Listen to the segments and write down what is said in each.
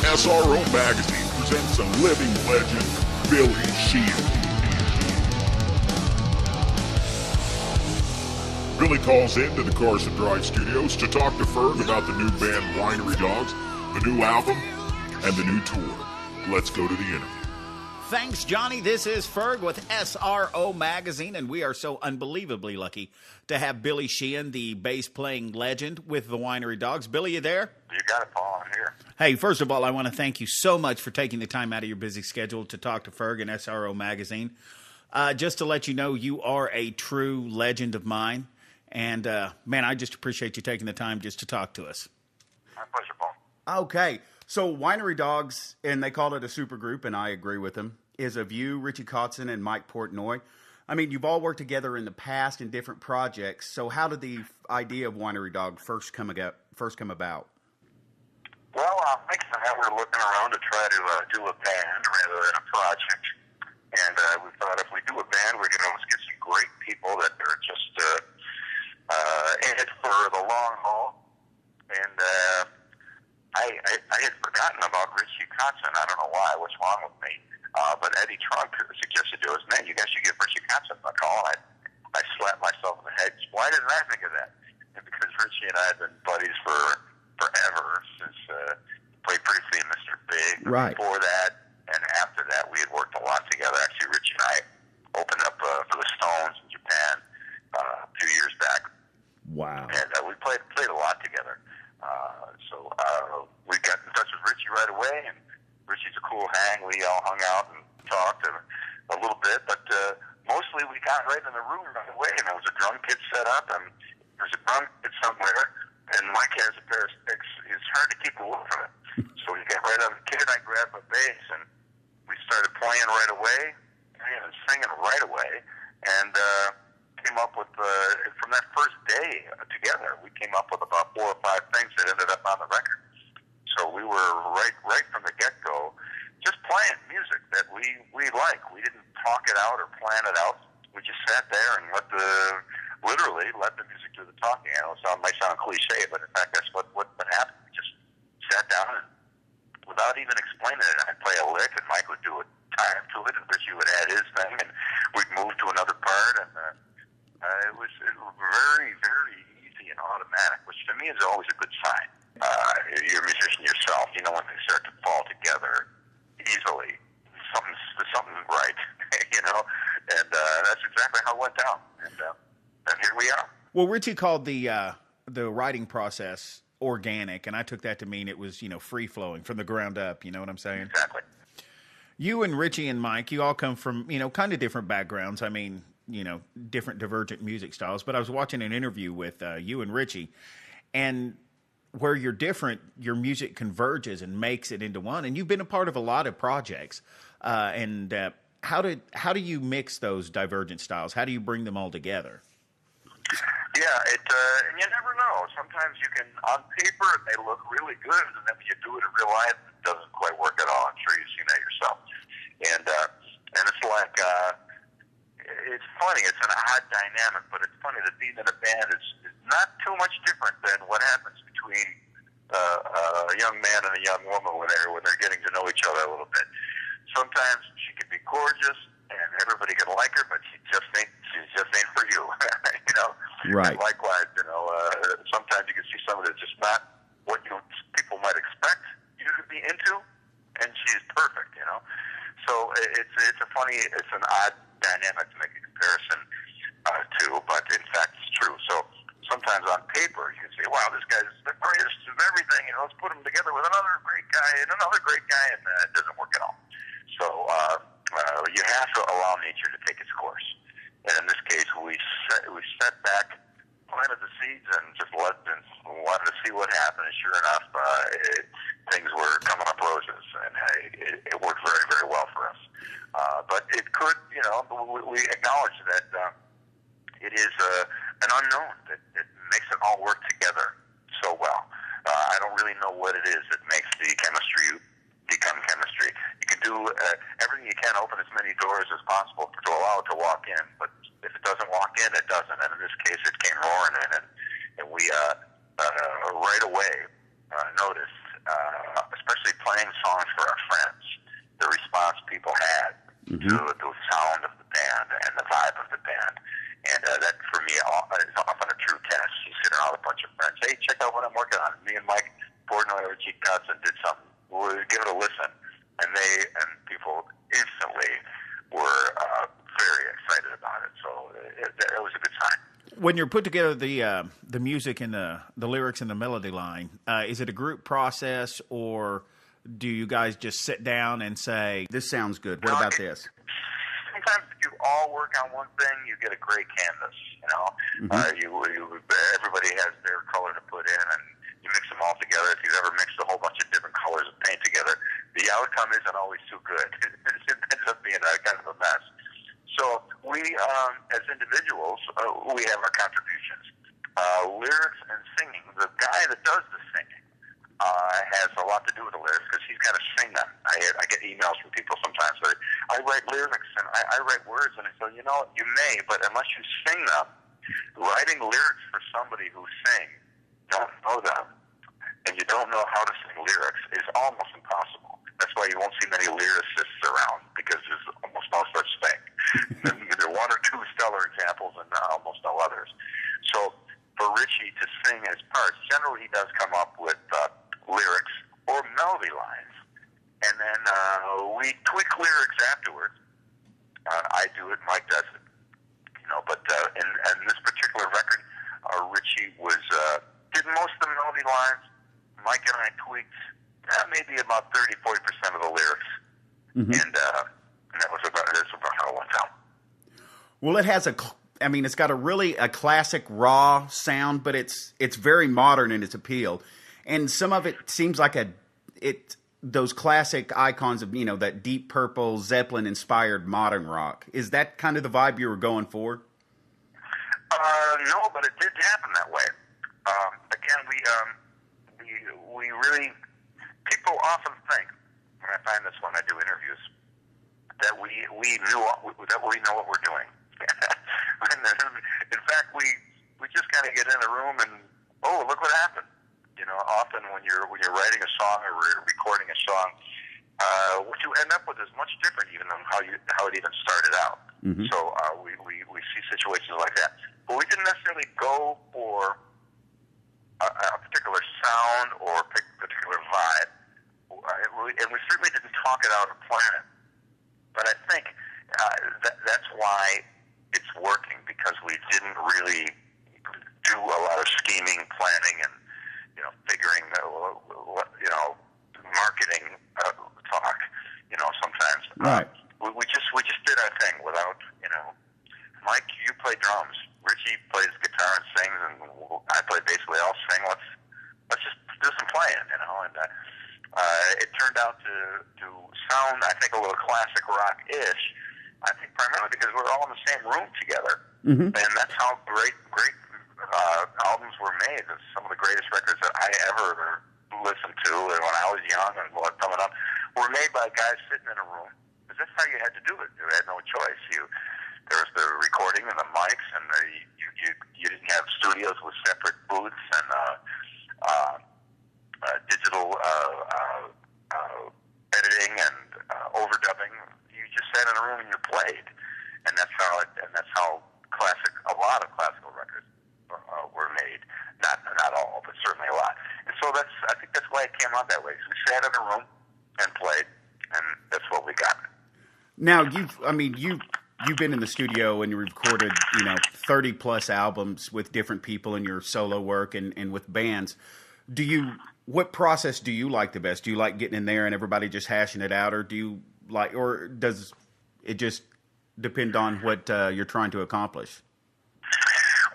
SRO Magazine presents a living legend, Billie Jean. Billie calls into the Carson Drive Studios to talk to Ferg about the new band Winery Dogs, the new album, and the new tour. Let's go to the interview. Thanks, Johnny. This is Ferg with SRO Magazine, and we are so unbelievably lucky to have Billie Jean, the bass-playing legend with the Winery Dogs. Billie, you there? You got it, Paul. I'm here. Hey, first of all, I want to thank you so much for taking the time out of your busy schedule to talk to Ferg and SRO Magazine. Just to let you know, you are a true legend of mine, and, man, I just appreciate you taking the time just to talk to us. My pleasure, Paul. Okay. So Winery Dogs, and they call it a supergroup, and I agree with them, is of you, Richie Kotzen, and Mike Portnoy. I mean, you've all worked together in the past in different projects. So how did the idea of Winery Dog first come about? Well, Mike and I were looking around to try to do a band rather than a project. And we thought if we do a band, we're going to get some great people that are just in it for the long haul. And I had forgotten about Richie Kotzen. I don't know why. What's wrong with me? But Eddie Trunk suggested to us, man, you guys should get Richie Kotzen on the call. I slapped myself in the head. Why didn't I think of that? And because Richie and I had been buddies for forever, since played briefly in Mr. Big. Right. Before that and after that, we had worked a lot together. Actually, Richie and I opened up for the Stones in Japan a few years back. Wow. And we played a lot together. So we got in touch with Richie right away, and Richie's a cool hang. We all hung out and talked a little bit, but mostly we got right in the room right away, and there was a drum kit set up, and there's a drum kit somewhere, and Mike has a pair of sticks. It's hard to keep away from it. So we got right on the kit, I grabbed a bass, and we started playing right away, and singing right away, and came up with, from that first day together, we came up with about 4 or 5 things that ended up on the record. So we were right from the get-go just playing music that we like. We didn't talk it out or plan it out. We just sat there and literally let the music do the talking. I know it might sound cliche, but in fact that's what happened. We just sat down and without even explaining it, I'd play a lick and Mike would do a time to it and Richie would add his thing and we'd move to another part and it was very, very easy and automatic, which to me is always a good sign. You're a musician yourself. You know when things start to fall together easily, something's right, you know, and that's exactly how it went down. And here we are. Well, Richie called the writing process organic, and I took that to mean it was, free flowing from the ground up. You know what I'm saying? Exactly. You and Richie and Mike, you all come from, kind of different backgrounds. I mean, different divergent music styles. But I was watching an interview with you and Richie, and where you're different, your music converges and makes it into one. And you've been a part of a lot of projects. How do you mix those divergent styles? How do you bring them all together? Yeah, and you never know. Sometimes you can, on paper, they look really good, and then when you do it in real life, it doesn't quite work at all. I'm sure you've seen that yourself. And it's like, it's funny. It's an odd dynamic, but it's funny that being in a band is not too much different than what happens between a young man and a young woman when they're getting to know each other a little bit. Sometimes she can be gorgeous and everybody can like her, but she just ain't for you, you know. Right. And likewise, sometimes you can see somebody that's just not what people might expect you to be into, and she's perfect, you know. So it's an odd dynamic to make a comparison to, but in fact it's true. So sometimes on paper you can say, wow, this guy's the greatest of everything, let's put him together with another great guy, and it doesn't work at all. So you have to allow nature to take its course. And in this case, we sat back, planted the seeds, and just wanted to see what happened. And sure enough, things were coming up roses, and it worked very, very well for us. But it could, we acknowledge that it is an unknown that makes it all work together so well. I don't really know what it is that makes the chemistry become chemistry. You can do everything you can, open as many doors as possible to allow it to walk in, but if it doesn't walk in, it doesn't. And in this case, it came roaring in, and we right away noticed especially playing songs for our friends, the response people had to the sound of the band and the vibe of the band. And that, for me, is often a true test. You sit around with a bunch of friends, hey, check out what I'm working on. Me and Mike Portnoy or G. Cutson did something. We'll give it a listen. And people instantly were very excited about it. So it was a good sign. When you're put together the music and the lyrics and the melody line, is it a group process, or do you guys just sit down and say, this sounds good, what about this? Sometimes if you all work on one thing, you get a great canvas, you know. Everybody has their color to put in, and you mix them all together. If you've ever mixed a whole bunch of different colors of paint together, the outcome isn't always too good. It ends up being kind of a mess. So we, as individuals, we have our contributions. Lyrics and singing, the guy that does the singing has a lot to do with the lyrics because he's got to sing them. I get emails from people sometimes that I write lyrics and I write words, and I say, you know, you may, but unless you sing them, writing lyrics for somebody who sings, don't know them, and you don't know how to sing lyrics is almost impossible. That's why you won't see many lyricists around, because there's almost no such thing. There are one or two stellar examples and almost no others. So for Richie to sing his parts, generally he does come up with lyrics or melody lines, and then we tweak lyrics afterwards. I do it, Mike does it, you know. But in this particular record, Richie did most of the melody lines. Mike and I tweaked maybe about 30-40% of the lyrics, and that's about how it went down. Well, it has it's got a classic raw sound, but it's very modern in its appeal. And some of it seems like those classic icons of, you know, that Deep Purple, Zeppelin inspired modern rock. Is that kind of the vibe you were going for? No, but it did happen that way. Again, we really, people often think, and I find this when I do interviews, that we know what we're doing. And then, in fact, we just kind of get in a room and, oh, look what happened. You know, often when you're writing a song or recording a song, what you end up with is much different even than how it even started out. So we see situations like that, but we didn't necessarily go for a particular sound or a particular vibe, and we certainly didn't talk it out or plan it. But I think that's why it's working, because we didn't really do a lot of scheming, planning, and, you know, figuring, marketing talk. You know, sometimes right. We just did our thing without, you know. Mike, you play drums. Richie plays guitar and sings, and I play bass. We all sing. Let's just do some playing, you know. And it turned out to sound, I think, a little classic rock-ish. I think primarily because we're all in the same room together, and that's how great albums were made. It's some of the greatest records that I ever listened to, and when I was young and coming up, were made by guys sitting in a room. Because that's how you had to do it. You had no choice. There was the recording and the mics, and you didn't have studios with separate booths and digital editing and overdubbing. You just sat in a room and you played, and that's how a lot of classical records were made. Not all, but certainly a lot. And so I think that's why it came out that way. So we sat in a room and played, and that's what we got. Now you've been in the studio and you recorded, you know, 30 plus albums with different people in your solo work and with bands. What process do you like the best? Do you like getting in there and everybody just hashing it out, or does it just depend on what you're trying to accomplish?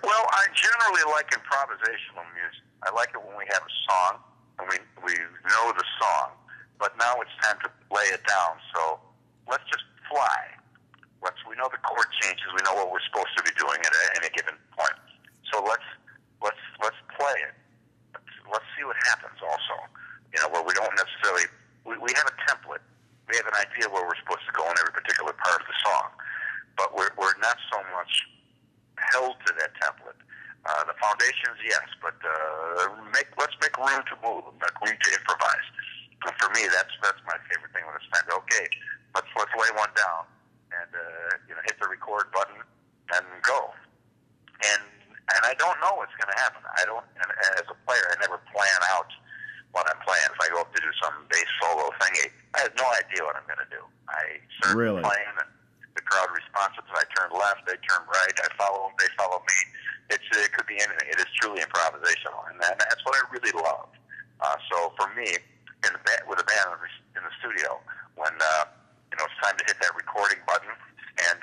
Well, I generally like improvisational music. I like it when we have a song and we know the song, but now it's time to lay it down. So let's just fly. We know the chord changes. We know what we're supposed to be doing at any given point. So let's play it. Let's see what happens. Also, you know, where we don't necessarily we have a template. We have an idea where we're supposed to go in every particular part of the song, but we're not so much held to that template. The foundations, yes, but let's make room to move, make room to improvise. And for me, that's my favorite thing when it's time to, okay, let's lay one down and hit the record button and go. And I don't know what's going to happen. And as a player, I never plan out what I'm playing. If I go up to do some bass solo thing, I have no idea what I'm going to do. I start playing, and the crowd responds. I turn left, they turn right, I follow them, they follow me. It could be anything. It is truly improvisational, and that's what I really love. So for me, with a band in the studio, when it's time to hit that recording button and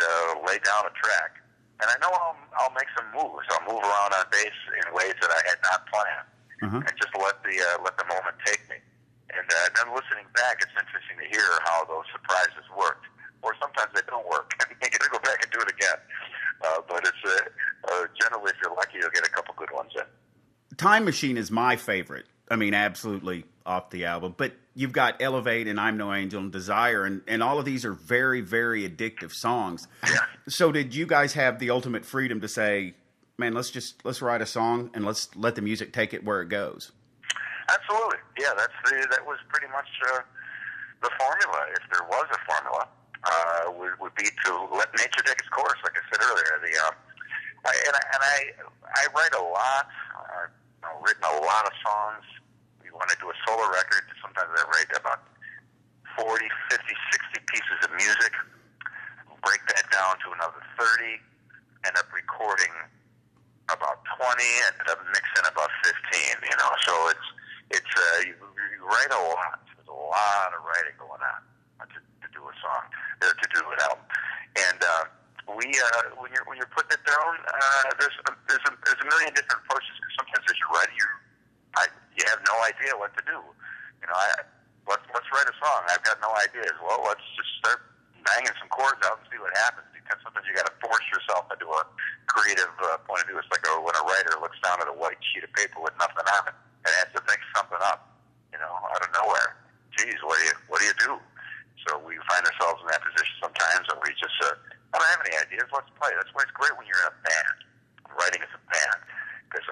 lay down a track, and I know I'll make some moves. I'll move around on bass in ways that I had not planned, and just let the moment take me. And then listening back, it's interesting to hear how those surprises worked, or sometimes they don't work, and you got to go back and do it again. But it's generally, if you're lucky, you'll get a couple good ones in. Time Machine is my favorite. I mean, absolutely off the album. But you've got Elevate and I'm No Angel and Desire, and all of these are very, very addictive songs. Yeah. So did you guys have the ultimate freedom to say, man, let's write a song and let's let the music take it where it goes? Absolutely. Yeah, that was pretty much the formula, if there was a formula. Would be to let nature take its course, like I said earlier. I write a lot. I've written a lot of songs. When I do a solo record, sometimes I write about 40, 50, 60 pieces of music, break that down to another 30, end up recording about 20, end up mixing about 15, So you write a lot. There's a lot of writing going on to do a song, to do an album. And when you're putting it down, there's a million different approaches. Because sometimes as you're writing, you have no idea what to do. Let's write a song. I've got no ideas. Well, let's just start banging some chords out and see what happens. Because sometimes you got to force yourself into a creative point of view. It's like when a writer looks down at a white sheet of paper with nothing on it and has to think something up, out of nowhere. Geez, what do you do? So we find ourselves in that position sometimes, and we just I don't have any ideas. Let's play. That's why it's great when you're in a band, writing as a band, because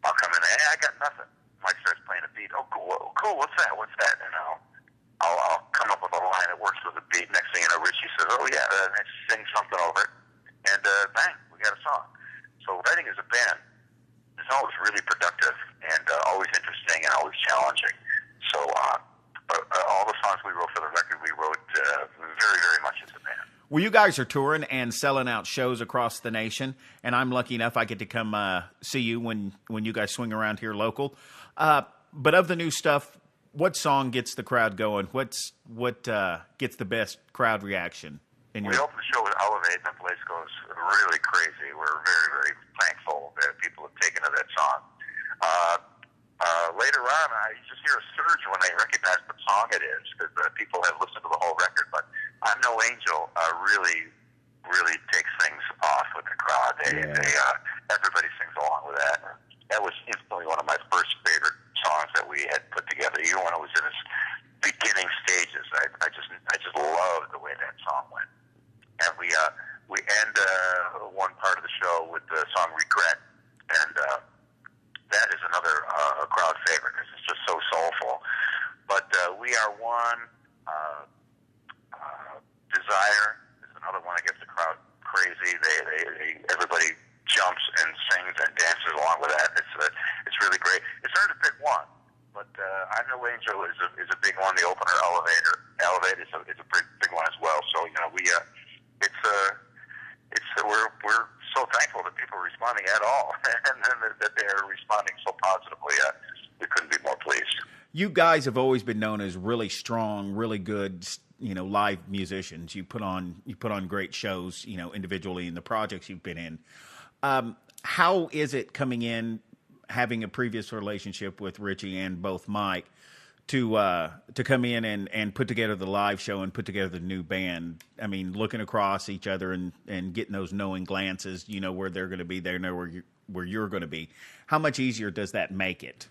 I'll come in, hey, I got nothing. Mike starts playing a beat. Oh, cool. What's that? And I'll come up with a line that works with the beat. Next thing you know, Richie says, oh yeah, let's sing something over it, and bang, we got a song. So writing as a band is always really productive and always interesting and always challenging. So all the songs we wrote for the record, we wrote very, very much as a band. Well, you guys are touring and selling out shows across the nation, and I'm lucky enough I get to come see you when you guys swing around here local. But of the new stuff, what song gets the crowd going? What gets the best crowd reaction? We opened the show with Elevate, and the place goes really crazy. We're very, very thankful that people have taken to that song. Later on, you just hear a surge when they recognize what song it is, because people have listened to the whole record. But I'm No Angel really, really takes things off with the crowd. Everybody sings along with that. That was instantly one of my first favorite songs that we had put together, even when it was in its beginning stages. I just loved the way that song went. And we end one part of the show with the song Regret, and that is another crowd favorite because it's just so soulful. But We Are One, Desire is another one that gets the crowd crazy. Everybody jumps and sings and dances along with that. It's really great. It's hard to pick one, but I Know Angel is a big one. The opener, Elevate is a big one as well. So we're so thankful that people are responding at all, and that they're responding so positively. We couldn't be more pleased. You guys have always been known as really strong, really good, live musicians. You put on great shows, individually in the projects you've been in. How is it coming in, having a previous relationship with Richie and both Mike, to come in and put together the live show and put together the new band? I mean, looking across each other and getting those knowing glances, where they're going to be, they know where you're going to be. How much easier does that make it?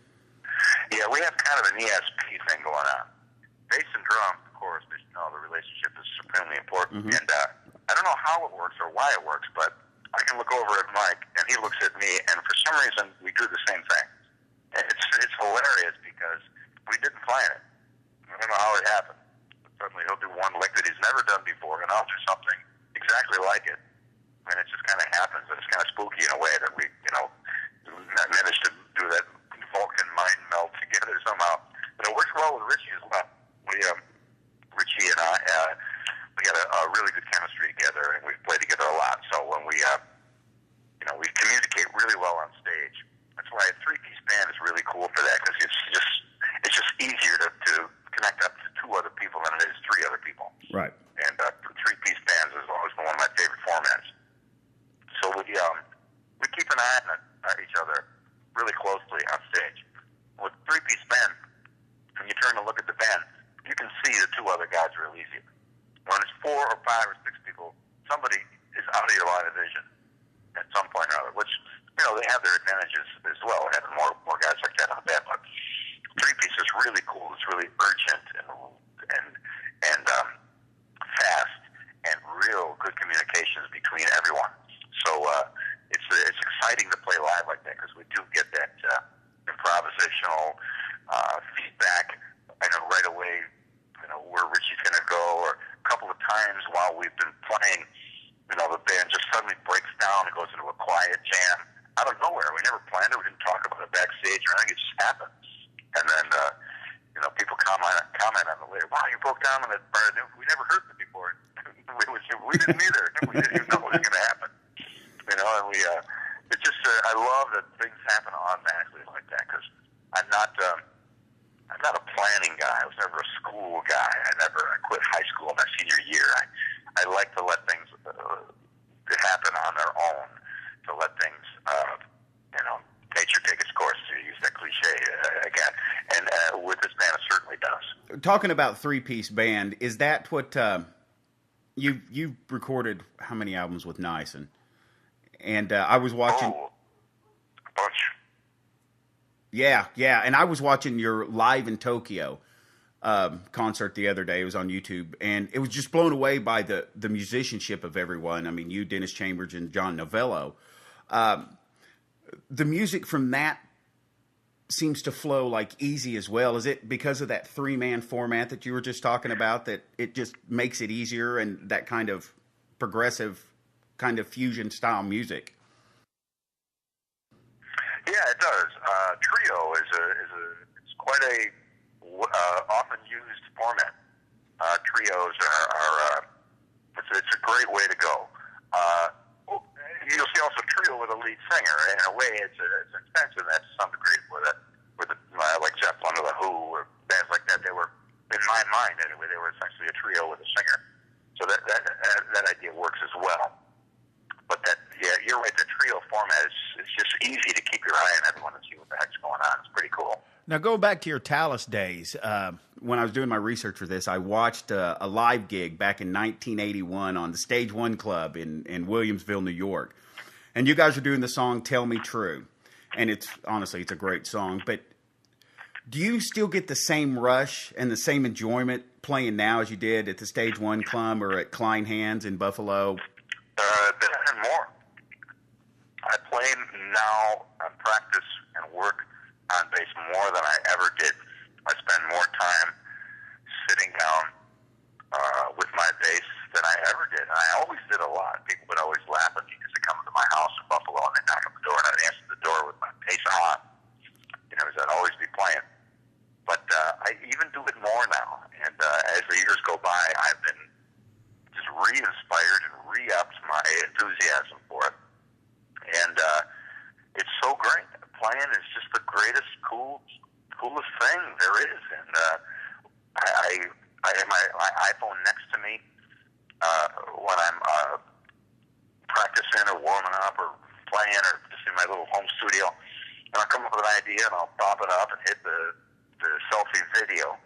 Yeah, we have kind of an ESP thing going on. Bass and drums, of course, the relationship is supremely important. Mm-hmm. And I don't know how it works or why it works, but I can look over at Mike, and he looks at me, and for some reason, we do the same thing. And it's hilarious because we didn't plan it. I don't know how it happened. But suddenly he'll do one lick that he's never done before, and I'll do something exactly like it. And it just kind of happens, and it's kind of spooky in a way that we, managed to do that Vulcan mind meld together somehow. But it works well with Richie as well. Richie and I, we got a really good chemistry together, and we've played together a lot. So when we communicate really well on stage. That's why a three-piece band is really cool for that, because it's just easier to connect up to two other people than it is three other people. Right. And three-piece bands is always one of my favorite formats. So we keep an eye on each other really closely on stage. With three-piece band, when you turn to look at the band, you can see the two other guys real easy. When it's 4 or 5 or 6 people, somebody is out of your line of vision at some point or other, which, they have their advantages as well, having more guys like that on the band. But three-piece is really cool. It's really urgent and fast, and real good communications between everyone. So it's exciting to play live like that, because we do get that improvisational feedback. I know right away, where Richie's going to go, or a couple of times while we've been playing, the band just suddenly breaks down and goes into a quiet jam out of nowhere. We never planned it. We didn't talk about it backstage or anything. It just happened. And then, people comment on it later. Wow, you broke down on that part. We never heard it before. We didn't either. We didn't even know it was going to happen. And it's just, I love that things happen automatically like that, because I'm not a planning guy. I was never a school guy. I quit high school my senior year. I like to let things happen on their own, to let things, nature take its course, to use that cliche again. And with this band, it certainly does. Talking about three-piece band, is that what you recorded? How many albums with Nyson? And I was watching. Oh, a bunch. Yeah, and I was watching your Live in Tokyo concert the other day. It was on YouTube, and it was just blown away by the musicianship of everyone. I mean, you, Dennis Chambers, and John Novello. The music from that seems to flow like easy as well. Is it because of that 3-man format that you were just talking about, that it just makes it easier, and that kind of progressive kind of fusion style music? Yeah, it does. Trio is quite a often used format. Trios are it's a great way to go. You'll see also trio with a lead singer. In a way, it's expensive. That's to some degree with like Zeppelin or the Who or bands like that. They were, in my mind anyway, they were essentially a trio with a singer. So that idea works as well. But you're right. The trio format is just easy to keep your eye on everyone and see what the heck's going on. It's pretty cool. Now, go back to your Talus days. When I was doing my research for this, I watched a live gig back in 1981 on the Stage One Club in Williamsville, New York. And you guys are doing the song "Tell Me True," and it's a great song. But do you still get the same rush and the same enjoyment playing now as you did at the Stage One Club or at Klein Hands in Buffalo? Better and more. I play now and practice and work on bass more than I ever did. I spend more time sitting down with my bass than I ever did. And I always did a lot. People would always laugh at me because they come to my house in Buffalo and they knock on the door, and I'd answer the door with my bass on. Because I'd always be playing. But I even do it more now. And as the years go by, I've been just re-inspired and re-upped my enthusiasm for it. And it's so great. Playing is just the greatest, coolest thing there is. And I have my iPhone next to me when I'm practicing or warming up or playing or just in my little home studio. And I'll come up with an idea and I'll pop it up and hit the selfie video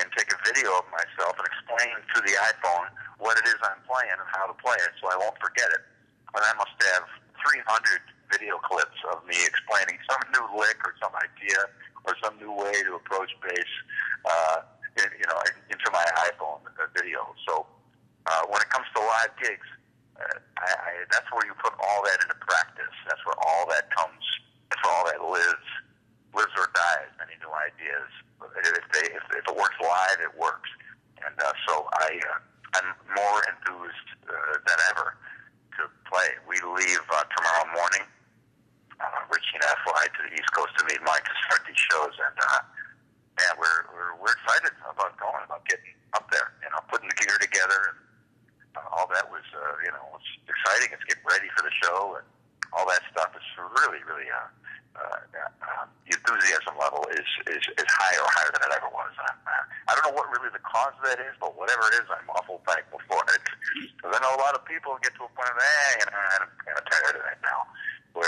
and take a video of myself and explain to the iPhone what it is I'm playing and how to play it so I won't forget it. And I must have 300 video clips of me explaining some new lick or some idea or some new way to approach bass, into my iPhone video. So when it comes to live gigs, that's where you put all that into practice. That's where all that comes. That's where all that lives or dies. Any new ideas. If it works live, it works. And so I'm more enthused than ever to play. We leave tomorrow morning. Richie and I fly to the East Coast to meet Mike to start these shows, and we're excited about going, about getting up there, putting the gear together, and all that was, it's exciting. It's getting ready for the show, and all that stuff is really, really, the enthusiasm level is higher than it ever was. I don't know what really the cause of that is, but whatever it is, I'm awful thankful for it. Because I know a lot of people get to a point of, I'm kind of tired of that now, where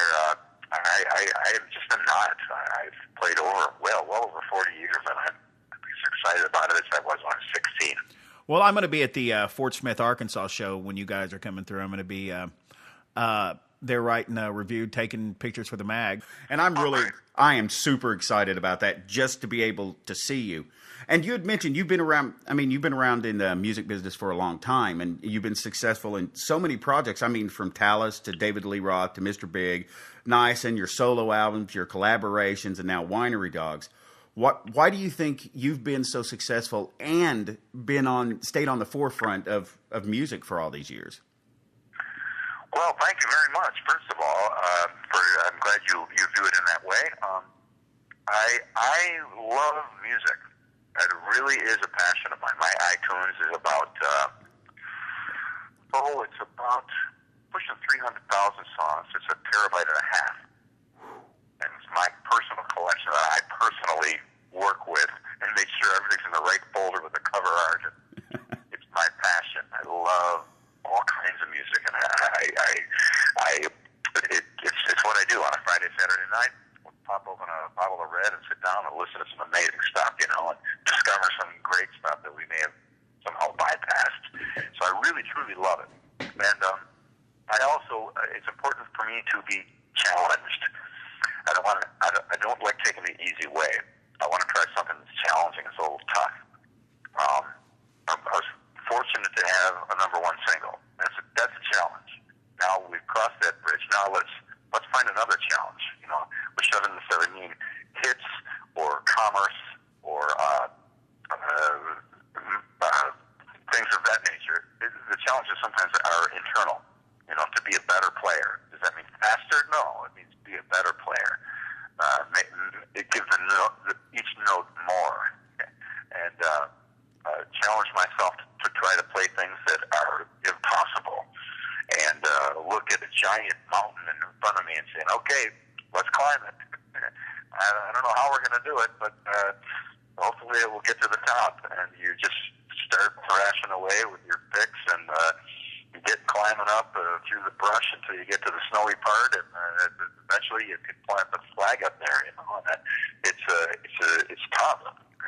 I have just been not. I've played well over 40 years, and I'm as excited about it as I was when I was 16. Well, I'm going to be at the Fort Smith, Arkansas show when you guys are coming through. I'm going to be there writing a review, taking pictures for the mag. And I am super excited about that, just to be able to see you. And you had mentioned you've been around in the music business for a long time, and you've been successful in so many projects. I mean, from Talus to David Lee Roth to Mr. Big, Nice, and your solo albums, your collaborations, and now Winery Dogs. Why do you think you've been so successful and stayed on the forefront of music for all these years? Well, thank you very much. First of all, I'm glad you view it in that way. I love music. It really is a passion of mine. My iTunes is about pushing 300,000 songs. It's a terabyte and a half. And it's my personal collection that I personally work with and make sure everything's in the right folder with the cover art. It's my passion. I love all kinds of music, and it's what I do on a Friday, Saturday night. We'll pop open a bottle of red and sit down and listen to some amazing stuff, and discover some great stuff that we may have somehow bypassed. So I really, truly love it. And I also, it's important for me to be challenged. I don't like taking the easy way. I want to try something that's challenging. It's a little tough. I was fortunate to have a #1 single. That's a challenge. Now we've crossed that bridge. Now let's find another challenge. Which doesn't necessarily mean hits or commerce or things of that nature. The challenges sometimes are internal. To be a better player. Does that mean faster? No, it means be a better player. It gives each note more, and challenge myself to try to play things that are impossible, and look at a giant mountain in front of me and saying, "Okay, let's climb it." I don't know how we're going to do it, but hopefully it will get to the top. And you just start thrashing away with your picks, and you get climbing up through the brush until you get to the snowy part, and eventually you can plant the flag up there. And it's tough.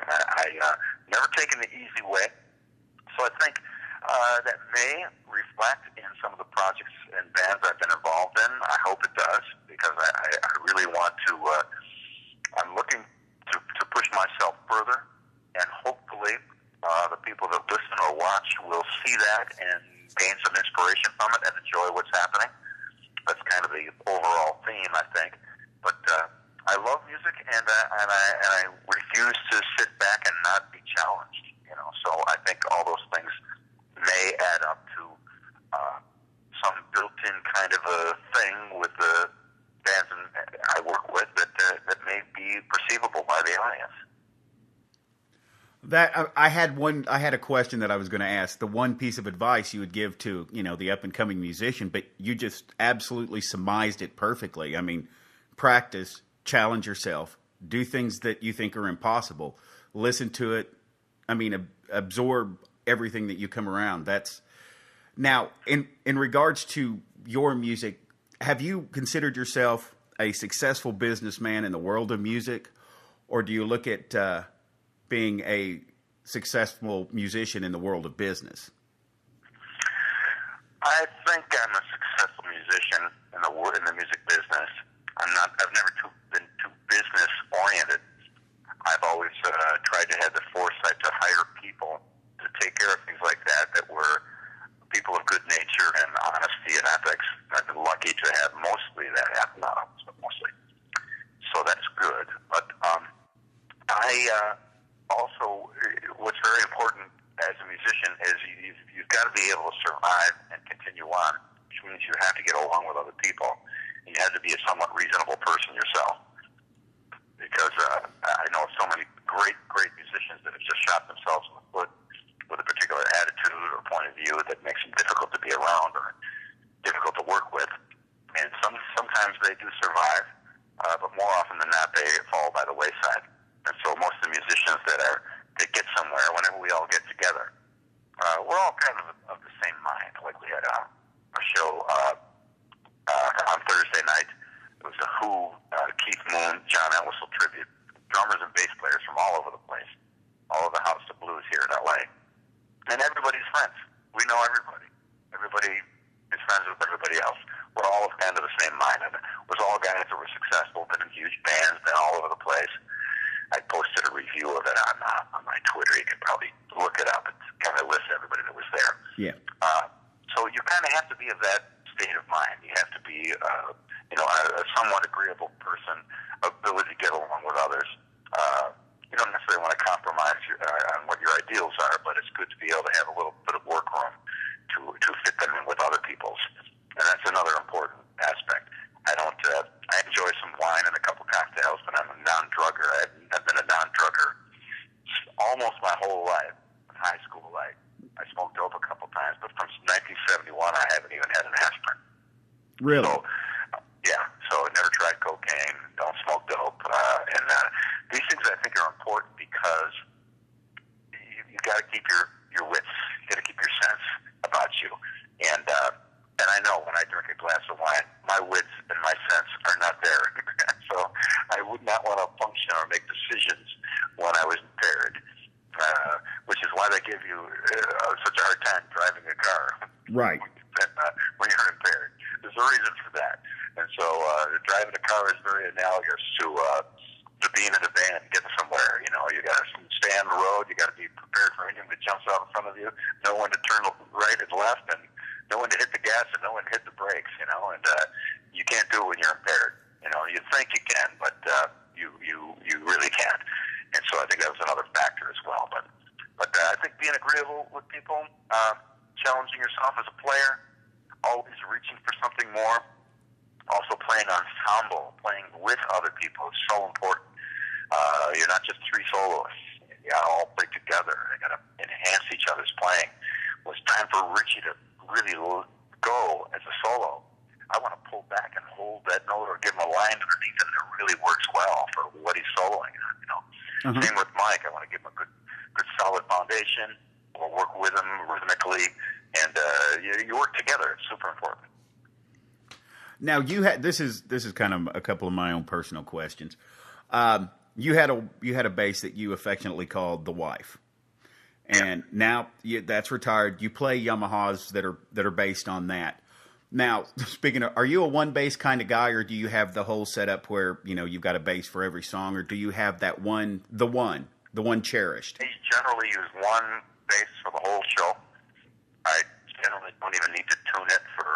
I never taken the easy way, so I think that may reflect in some of the projects and bands I've been involved in. I hope it does, because I really want to. I'm looking to push myself further, and hopefully the people that listen or watch will see that and gain some inspiration from it and enjoy what's happening. That's kind of the overall theme, I think. But I love music, and I refuse to sit back and not be challenged. So I think all those things may add up to some built-in kind of a thing with the bands I work with that may be perceivable by the audience. I had a question that I was going to ask. The one piece of advice you would give to, the up and coming musician, but you just absolutely surmised it perfectly. I mean, practice, challenge yourself, do things that you think are impossible, listen to it. I mean, absorb everything that you come around. Now, in regards to your music, have you considered yourself a successful businessman in the world of music, or do you look at being a successful musician in the world of business? I think I'm a successful musician in the music business. I've never been too business oriented. I've always tried to have the foresight to hire people to take care of things like that were people of good nature and honest Also, what's very important as a musician is you've got to be able to survive and continue on, which means you have to get along with other people. You have to be a somewhat reasonable person yourself. Because I know so many great musicians that have just shot themselves in the foot with a particular attitude or point of view that makes them difficult to be around or difficult to work with. And sometimes they do survive, but more often than not, they fall by the wayside. And so most of the musicians that get somewhere, whenever we all get together, we're all kind of the same mind. Like we had a show on Thursday night. It was a Who, Keith Moon, John Entwistle tribute. Drummers and bass players from all over the place, all over the House of Blues here in L.A. And everybody's friends. We know everybody. Everybody is friends with everybody else. We're all kind of the same mind. And it was all guys that were successful, been in huge bands, been all over the place. I posted a review of it on my Twitter. You can probably look it up. It kind of lists everybody that was there. Yeah. So you kind of have to be of that state of mind. You have to be, a somewhat agreeable person, ability to get along with others. You don't necessarily want to compromise on what your ideals are, but it's good to be able to have a little bit of work room to fit them in with other people's. And that's another important aspect. I enjoy some wine and a couple cocktails, but I'm a non-drugger. I've been a non-drugger almost my whole life. In high school, I smoked dope a couple times, but from 1971, I haven't even had an aspirin. Really? So I never tried cocaine, don't smoke dope. And these things I think are important because you got to keep your wits, you got to keep your sense about you. And I know when I drink a glass of wine, my wits and my sense are not there. So I would not want to function or make decisions when I was impaired, which is why they give you such a hard time driving a car. Right. When you're impaired. There's a reason for that. And so driving a car is very analogous to being in a van, getting somewhere. You know, you got to stay on the road. You got to be prepared for anything that jumps out in front of you. Know when to turn right and left, and know when to hit the gas and know when to hit the brakes. You know, and you can't do it when you're impaired. You know, you think you can, but you really can't. And so I think that was another factor as well. But I think being agreeable with people, challenging yourself as a player, always reaching for something more. Also playing ensemble, playing with other people is so important. You're not just three soloists. You got to all play together. You got to enhance each other's playing. It was time for Richie to really go as a solo. I want to pull back and hold that note or give him a line underneath it that really works well for what he's soloing on. You know, Same with Mike. I want to give him a good solid foundation. Or work with him rhythmically, and you work together. It's super important. Now you had this is kind of a couple of my own personal questions. You had a bass that you affectionately called the Wife, and now that's retired. You play Yamahas that are based on that. Now, speaking of, are you a one bass kind of guy, or do you have the whole setup where you've got a bass for every song, or do you have that the one cherished? I generally use one bass for the whole show. I generally don't even need to tune it for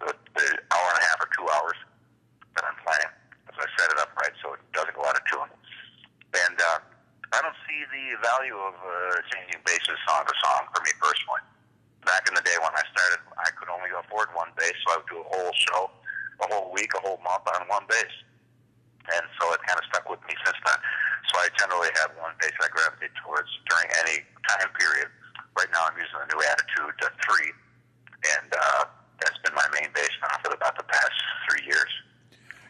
the hour and a half or 2 hours that I'm playing, as I set it up right so it doesn't go out of tune. And I don't see the value of changing basses song to song for me personally. Back in the day when I started, I could only afford one bass, so I would do a whole show, a whole week, a whole month on one bass. And so it kind of stuck with me since then. So I generally have one bass I gravitate towards during any time period. Right now I'm using the new Attitude 3, and that's been my main bass now for about the past 3 years.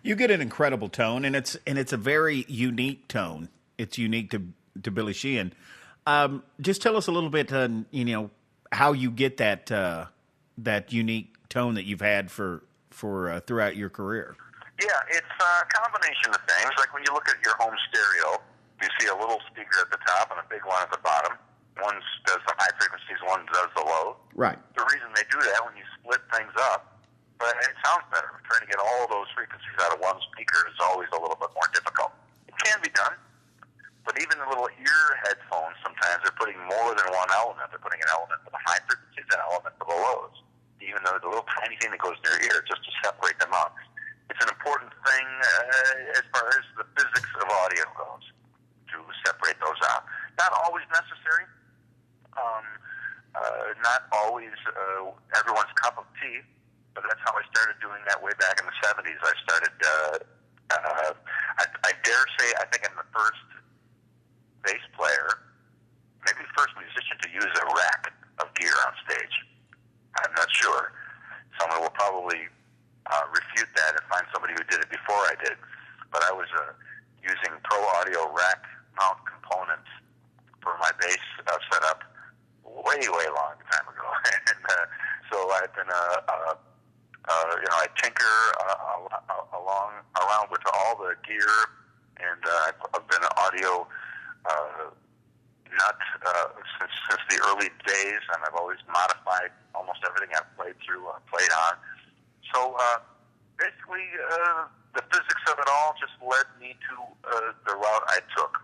You get an incredible tone, and it's a very unique tone. It's unique to Billie Jean. Just tell us a little bit, how you get that unique tone that you've had for throughout your career. Yeah, it's a combination of things. Like when you look at your home stereo, you see a little speaker at the top and a big one at the bottom. One does the high frequencies, one does the low. Right. The reason they do that, when you split things up, but it sounds better. Trying to get all of those frequencies out of one speaker is always a little bit more difficult. It can be done, but even the little ear headphones, sometimes they're putting more than one element. They're putting an element for the high frequencies and an element for the lows. Even though the little tiny thing that goes in your ear, just to separate them out. It's an important thing as far as the physics of audio goes, to separate always everyone's cup of tea, but that's how I started doing that way back in the 70s. I started, I dare say, I think I'm the first bass player, maybe the first musician to use a rack of gear on stage. I'm not sure. Someone will probably refute that and find somebody who did it before I did. But I was using Pro Audio rack mount components for my bass setup way long time ago. And so I've been I tinker around with all the gear, and I've been an audio nut since the early days, and I've always modified almost everything I've played on. So basically, the physics of it all just led me to the route I took,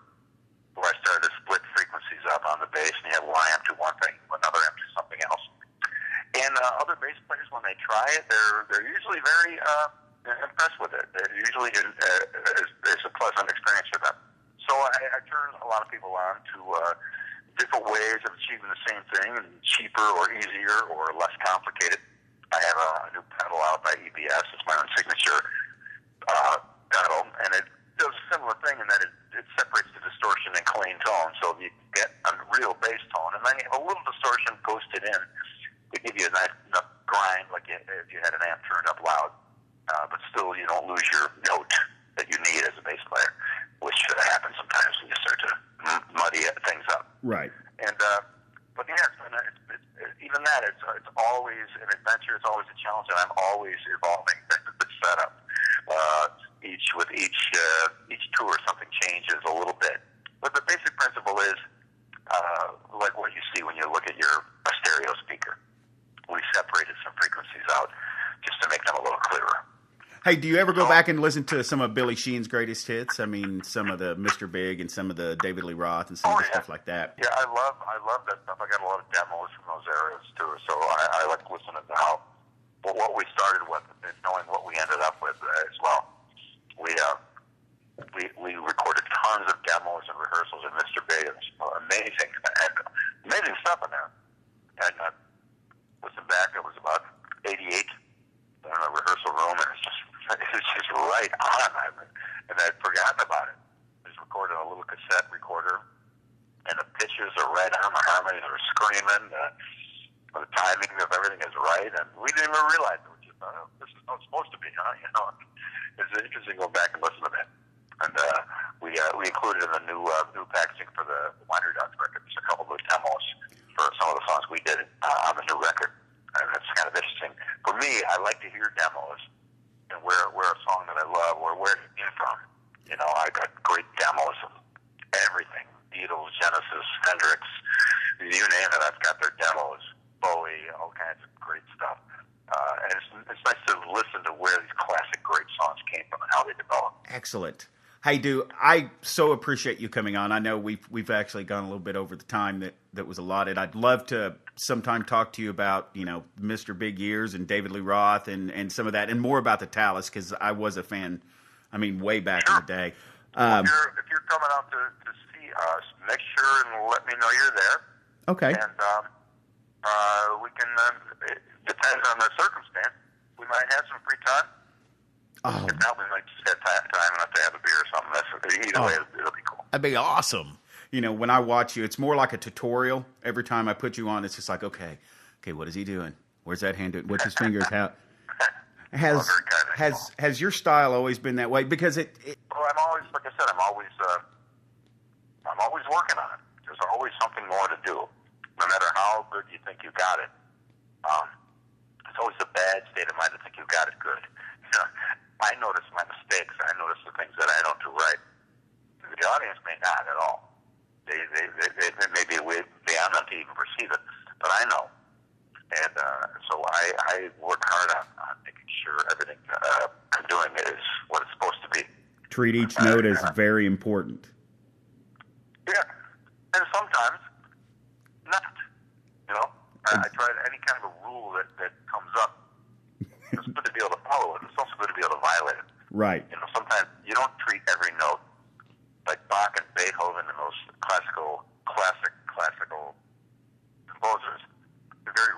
where I started to split frequencies up on the bass, and you have one amp to one thing, another amp to something else. And other bass players, when they try it, they're usually very impressed with it. It usually is a pleasant experience for them. So I turn a lot of people on to different ways of achieving the same thing, and cheaper or easier or less complicated. I have a new pedal out by EBS. It's my own signature pedal, and it does a similar thing in that it separates the distortion and clean tone, so you get a real bass tone, and then you have a little distortion ghosted in to give you a nice enough grind, like if you had an amp turned up loud, but still you don't lose your note that you need as a bass player, which happens sometimes when you start to muddy things up. Right. And but yeah, it's even that it's always an adventure. It's always a challenge, and I'm always evolving the setup. With each tour, something changes a little bit, but the basic principle is like what you see when you look at a stereo speaker. We separated some frequencies out just to make them a little clearer. Hey, do you ever go back and listen to some of Billie Jean's greatest hits? I mean, some of the Mr. Big and some of the David Lee Roth and some of the stuff like that. Yeah, I love that stuff. I got a lot of demos from those eras too, so I like listening to how what we started with and knowing what we ended up with as well. We recorded tons of demos and rehearsals in Mr. Big. It was amazing stuff in there. And listen back, it was about 88 in a rehearsal room, and it's just right on. And I'd forgotten about it. It was recorded on a little cassette recorder, and the pitches are right on, the harmonies are screaming, the timing of everything is right, and we didn't even realize it. We just thought, this is how it's supposed to be, huh? You know, it's interesting to go back and listen to that. And we included in the new packaging for the Winery Dogs record, just a couple of demos for some of the songs we did on the new record. And it's kind of interesting. For me, I like to hear demos and where a song that I love or where it came from. You know, I got great demos of everything. Beatles, Genesis, Hendrix, you name it, I've got their demos. Bowie, all kinds of great stuff. And it's nice to listen to where these classic great songs came from and how they developed. Excellent. Hey, dude, I so appreciate you coming on. I know we've actually gone a little bit over the time that was allotted. I'd love to sometime talk to you about, you know, Mr. Big Years and David Lee Roth and some of that, and more about the Talus, because I was a fan, I mean, way back in the day. If you're coming out to see us, make sure and let me know you're there. Okay. And we can, it depends on the circumstance. We might have some free time. Oh. If not, we might just have time enough to have a beer or something. Either way, it'll be cool. That'd be awesome. You know, when I watch you, it's more like a tutorial. Every time I put you on, it's just like, okay, what is he doing? Where's that hand doing? What's his fingers? How has your style always been that way? Because it well, I'm always, like I said, I'm always working on it. There's always something more to do. No matter how good you think you got it, it's always a bad state of mind to think you got it good. You know, I notice my mistakes. I notice the things that I don't do right. The audience may not at all. They may be way beyond them to even perceive it, but I know. And so I work hard on making sure everything I'm doing is what it's supposed to be. Treat each note as very important. Yeah, and sometimes not. You know, I try any kind of a rule that comes up. It's good to be able to follow it. It's also good to be able to violate it. Right. You know, sometimes you don't treat every note like Bach and Beethoven and those classical composers. They're very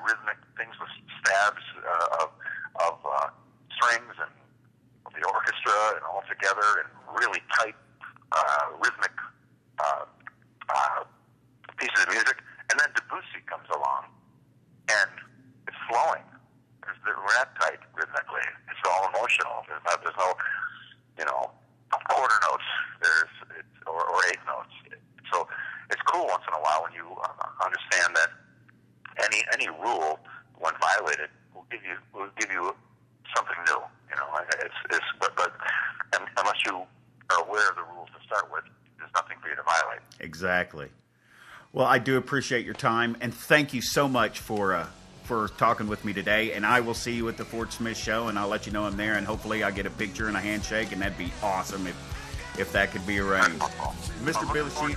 highlight. Exactly. Well, I do appreciate your time, and thank you so much for talking with me today. And I will see you at the Fort Smith show, and I'll let you know I'm there, and hopefully I get a picture and a handshake, and that'd be awesome if that could be arranged. Mr. Billie Jean,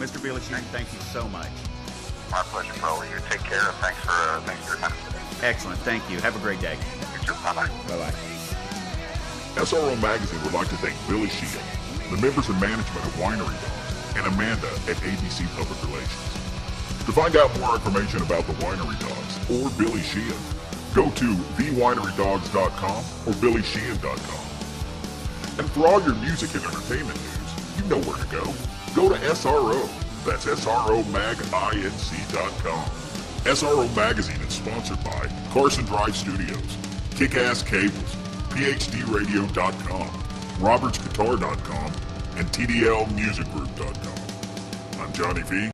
Mr. Billie Jean, thank you so much. My pleasure, Bo. You take care, and thanks for your time today. Excellent. Thank you. Have a great day. You too. Bye-bye. Bye-bye. SRO Magazine would like to thank Billie Jean, the members and management of Winery Dogs, and Amanda at ABC Public Relations. To find out more information about the Winery Dogs or Billie Jean, go to thewinerydogs.com or BillieJean.com. And for all your music and entertainment news, you know where to go. Go to SRO. That's SROMagInc.com. SRO Magazine is sponsored by Carson Drive Studios, Kick-Ass Cables, PhDRadio.com, RobertsGuitar.com, and TDLMusicGroup.com. I'm Johnny V.